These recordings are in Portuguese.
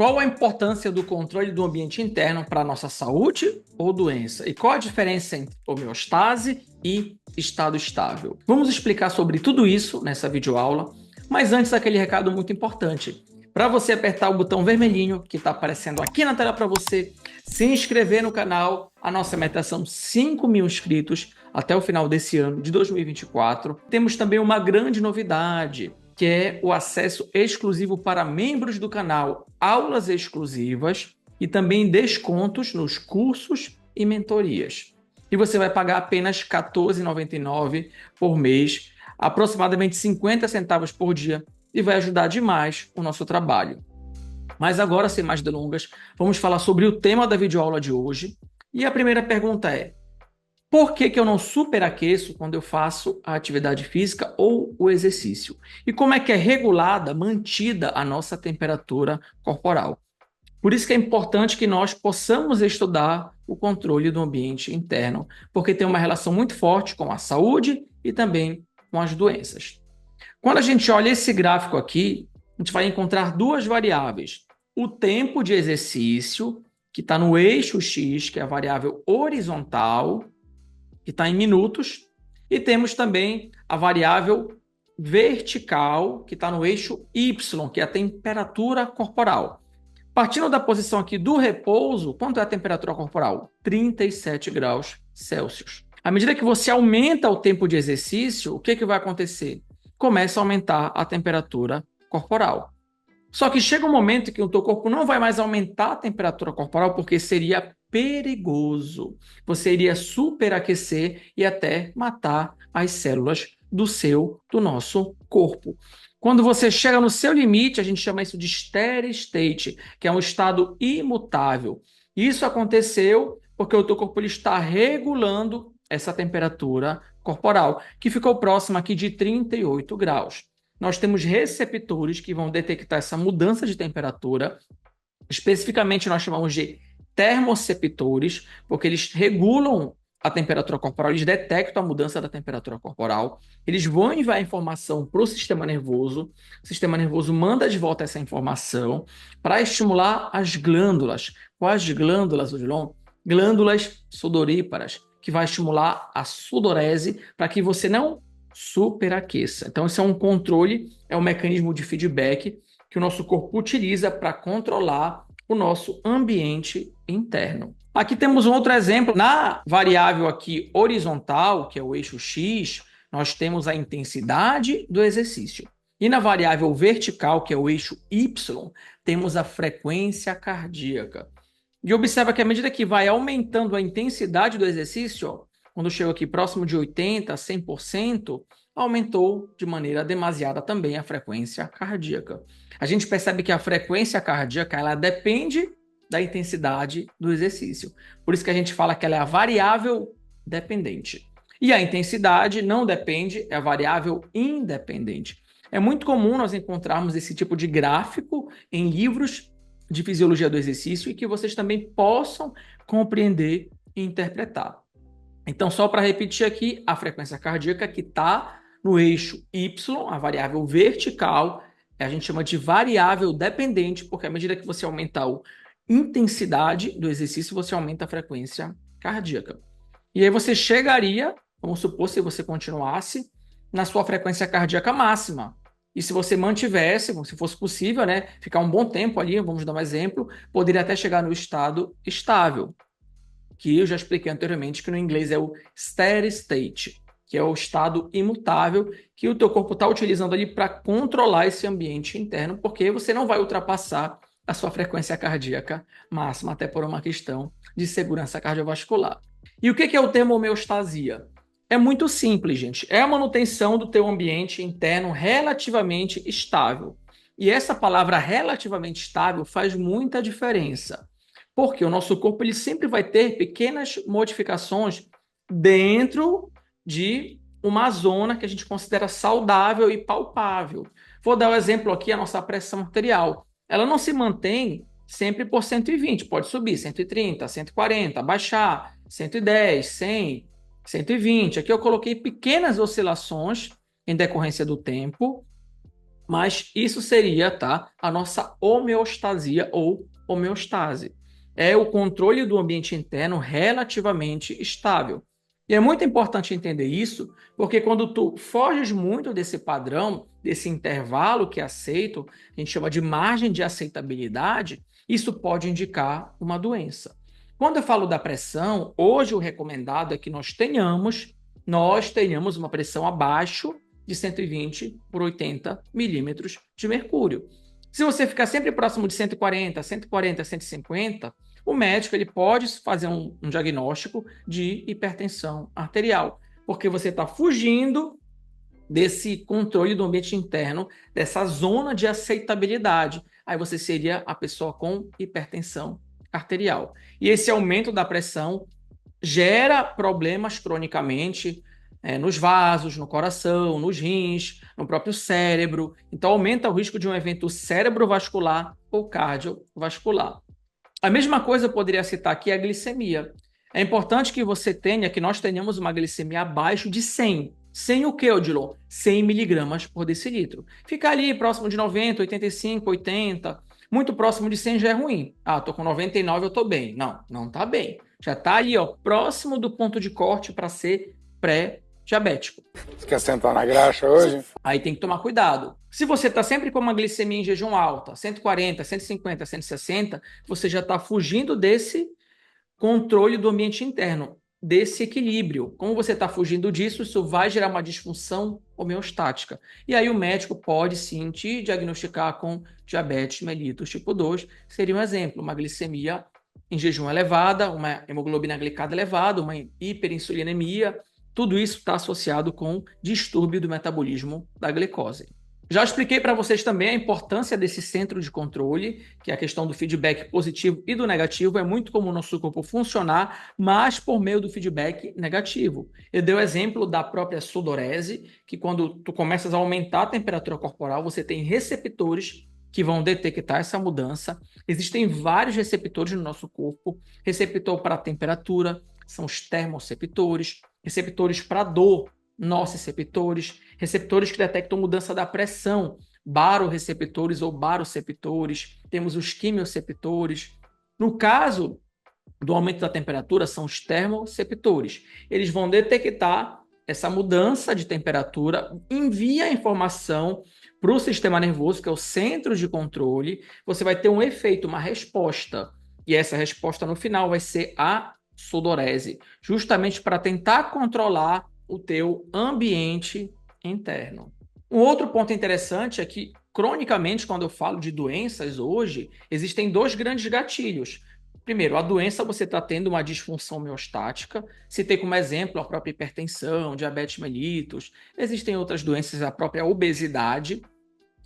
Qual a importância do controle do ambiente interno para a nossa saúde ou doença? E qual a diferença entre homeostase e estado estável? Vamos explicar sobre tudo isso nessa videoaula, mas antes aquele recado muito importante. Para você apertar o botão vermelhinho que está aparecendo aqui na tela para você, se inscrever no canal. A nossa meta são 5.000 inscritos até o final desse ano de 2024. Temos também uma grande novidade, que é o acesso exclusivo para membros do canal, aulas exclusivas e também descontos nos cursos e mentorias. E você vai pagar apenas R$ 14,99 por mês, aproximadamente 50 centavos por dia, e vai ajudar demais o nosso trabalho. Mas agora, sem mais delongas, vamos falar sobre o tema da videoaula de hoje. E a primeira pergunta é: por que eu não superaqueço quando eu faço a atividade física ou o exercício? E como é que é regulada, mantida a nossa temperatura corporal? Por isso que é importante que nós possamos estudar o controle do ambiente interno, porque tem uma relação muito forte com a saúde e também com as doenças. Quando a gente olha esse gráfico aqui, a gente vai encontrar duas variáveis. O tempo de exercício, que está no eixo X, que é a variável horizontal, que está em minutos, e temos também a variável vertical, que está no eixo Y, que é a temperatura corporal. Partindo da posição aqui do repouso, quanto é a temperatura corporal? 37 graus Celsius. À medida que você aumenta o tempo de exercício, o que vai acontecer? Começa a aumentar a temperatura corporal. Só que chega um momento que o teu corpo não vai mais aumentar a temperatura corporal porque seria perigoso. Você iria superaquecer e até matar as células do nosso corpo. Quando você chega no seu limite, a gente chama isso de steady state, que é um estado imutável. Isso aconteceu porque o teu corpo ele está regulando essa temperatura corporal, que ficou próxima aqui de 38 graus. Nós temos receptores que vão detectar essa mudança de temperatura. Especificamente, nós chamamos de termoceptores, porque eles regulam a temperatura corporal, eles detectam a mudança da temperatura corporal, eles vão enviar informação para o sistema nervoso manda de volta essa informação para estimular as glândulas. Quais glândulas, Odilon? Glândulas sudoríparas, que vai estimular a sudorese para que você não superaqueça. Então, esse é um controle, é um mecanismo de feedback que o nosso corpo utiliza para controlar o nosso ambiente interno. Aqui temos um outro exemplo. Na variável aqui horizontal, que é o eixo X, nós temos a intensidade do exercício. E na variável vertical, que é o eixo Y, temos a frequência cardíaca. E observa que à medida que vai aumentando a intensidade do exercício, ó, quando chega aqui próximo de 80% a 100%, aumentou de maneira demasiada também a frequência cardíaca. A gente percebe que a frequência cardíaca ela depende da intensidade do exercício. Por isso que a gente fala que ela é a variável dependente. E a intensidade não depende, é a variável independente. É muito comum nós encontrarmos esse tipo de gráfico em livros de fisiologia do exercício e que vocês também possam compreender e interpretar. Então, só para repetir aqui, a frequência cardíaca que está no eixo Y, a variável vertical, a gente chama de variável dependente, porque à medida que você aumenta a intensidade do exercício, você aumenta a frequência cardíaca. E aí você chegaria, vamos supor, se você continuasse, na sua frequência cardíaca máxima. E se você mantivesse, se fosse possível, né, ficar um bom tempo ali, vamos dar um exemplo, poderia até chegar no estado estável, que eu já expliquei anteriormente, que no inglês é o steady state, que é o estado imutável que o teu corpo está utilizando ali para controlar esse ambiente interno, porque você não vai ultrapassar a sua frequência cardíaca máxima, até por uma questão de segurança cardiovascular. E o que é o termo homeostasia? É muito simples, gente. É a manutenção do teu ambiente interno relativamente estável. E essa palavra relativamente estável faz muita diferença. Porque o nosso corpo ele sempre vai ter pequenas modificações dentro de uma zona que a gente considera saudável e palpável. Vou dar um exemplo aqui, a nossa pressão arterial. Ela não se mantém sempre por 120, pode subir 130, 140, baixar 110, 100, 120. Aqui eu coloquei pequenas oscilações em decorrência do tempo, Mas isso seria, tá, a nossa homeostasia ou homeostase. É o controle do ambiente interno relativamente estável. E é muito importante entender isso, porque quando tu foges muito desse padrão, desse intervalo que é aceito, a gente chama de margem de aceitabilidade, isso pode indicar uma doença. Quando eu falo da pressão, hoje o recomendado é que nós tenhamos uma pressão abaixo de 120 por 80 milímetros de mercúrio. Se você ficar sempre próximo de 140, 140, 150, o médico ele pode fazer um diagnóstico de hipertensão arterial, porque você está fugindo desse controle do ambiente interno, dessa zona de aceitabilidade. Aí você seria a pessoa com hipertensão arterial. E esse aumento da pressão gera problemas cronicamente nos vasos, no coração, nos rins, no próprio cérebro. Então, aumenta o risco de um evento cerebrovascular ou cardiovascular. A mesma coisa eu poderia citar aqui a glicemia. É importante que nós tenhamos uma glicemia abaixo de 100. 100 o que, Odilon? 100 miligramas por decilitro. Ficar ali próximo de 90, 85, 80, muito próximo de 100 já é ruim. Ah, tô com 99, eu tô bem. Não, não tá bem. Já tá ali, ó, próximo do ponto de corte para ser pré-diabético. Você quer sentar na graxa hoje? Aí tem que tomar cuidado. Se você está sempre com uma glicemia em jejum alta, 140, 150, 160, você já está fugindo desse controle do ambiente interno, desse equilíbrio. Como você está fugindo disso, isso vai gerar uma disfunção homeostática. E aí o médico pode sim te diagnosticar com diabetes mellitus tipo 2. Seria um exemplo, uma glicemia em jejum elevada, uma hemoglobina glicada elevada, uma hiperinsulinemia. Tudo isso está associado com distúrbio do metabolismo da glicose. Já expliquei para vocês também a importância desse centro de controle, que é a questão do feedback positivo e do negativo. É muito comum o nosso corpo funcionar, mas por meio do feedback negativo. Eu dei o exemplo da própria sudorese, que quando tu começas a aumentar a temperatura corporal, você tem receptores que vão detectar essa mudança. Existem vários receptores no nosso corpo. Receptor para temperatura, são os termoceptores. Receptores para dor, nociceptores, receptores que detectam mudança da pressão, baroreceptores ou baroceptores, temos os quimioceptores. No caso do aumento da temperatura, são os termoceptores. Eles vão detectar essa mudança de temperatura, envia a informação para o sistema nervoso, que é o centro de controle, você vai ter um efeito, uma resposta. E essa resposta no final vai ser a sudorese, justamente para tentar controlar o teu ambiente interno. Um outro ponto interessante é que, cronicamente, quando eu falo de doenças hoje, existem dois grandes gatilhos. Primeiro, a doença você está tendo uma disfunção homeostática. Citei como exemplo a própria hipertensão, diabetes mellitus. Existem outras doenças, a própria obesidade.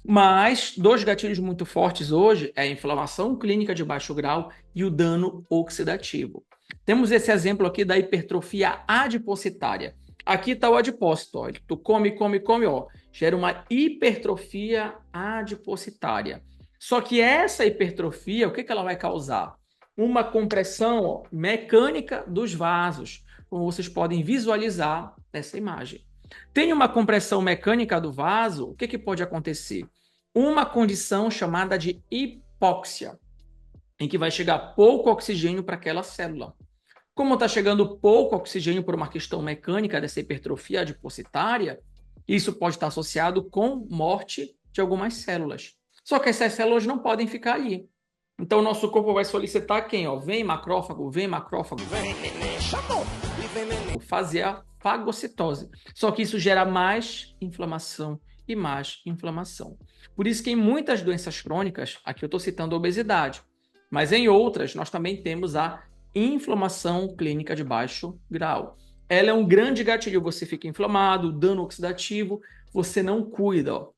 Mas dois gatilhos muito fortes hoje é a inflamação clínica de baixo grau e o dano oxidativo. Temos esse exemplo aqui da hipertrofia adipocitária. Aqui está o adipócito, ó. Tu come, ó, gera uma hipertrofia adipocitária. Só que essa hipertrofia, o que ela vai causar? Uma compressão, ó, mecânica dos vasos, como vocês podem visualizar nessa imagem. Tem uma compressão mecânica do vaso, o que pode acontecer? Uma condição chamada de hipóxia, em que vai chegar pouco oxigênio para aquela célula. Como está chegando pouco oxigênio por uma questão mecânica dessa hipertrofia adipocitária, isso pode estar associado com morte de algumas células. Só que essas células não podem ficar ali. Então, o nosso corpo vai solicitar quem? Ó, vem macrófago, vem macrófago. Vem, neném, chamou. Fazer a fagocitose. Só que isso gera mais inflamação e mais inflamação. Por isso que em muitas doenças crônicas, aqui eu estou citando a obesidade, mas em outras nós também temos a inflamação clínica de baixo grau. Ela é um grande gatilho, você fica inflamado, dano oxidativo, você não cuida, ó.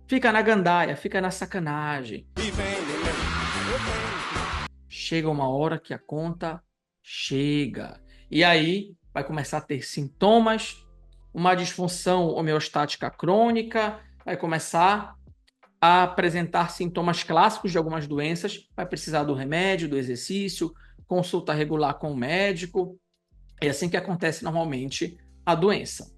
Fica na gandaia, fica na sacanagem. Chega uma hora que a conta chega. E aí vai começar a ter sintomas, uma disfunção homeostática crônica, vai começar a apresentar sintomas clássicos de algumas doenças, vai precisar do remédio, do exercício, consulta regular com o médico. É assim que acontece normalmente a doença.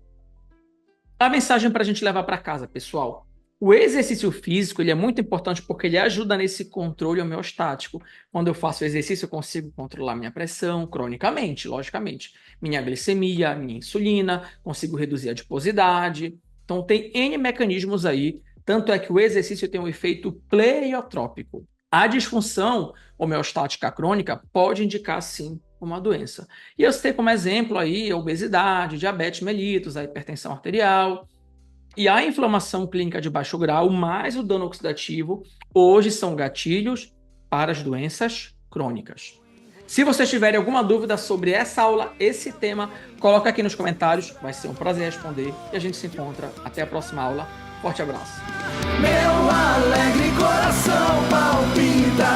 A mensagem para a gente levar para casa, pessoal. O exercício físico ele é muito importante porque ele ajuda nesse controle homeostático. Quando eu faço exercício, eu consigo controlar minha pressão cronicamente, logicamente. Minha glicemia, minha insulina, consigo reduzir a adiposidade. Então, tem N mecanismos aí. Tanto é que o exercício tem um efeito pleiotrópico. A disfunção homeostática crônica pode indicar, sim, uma doença. E eu citei como exemplo aí a obesidade, diabetes mellitus, a hipertensão arterial. E a inflamação clínica de baixo grau, mais o dano oxidativo, hoje são gatilhos para as doenças crônicas. Se vocês tiverem alguma dúvida sobre essa aula, esse tema, coloca aqui nos comentários, vai ser um prazer responder e a gente se encontra até a próxima aula. Forte abraço. Meu alegre coração palpita.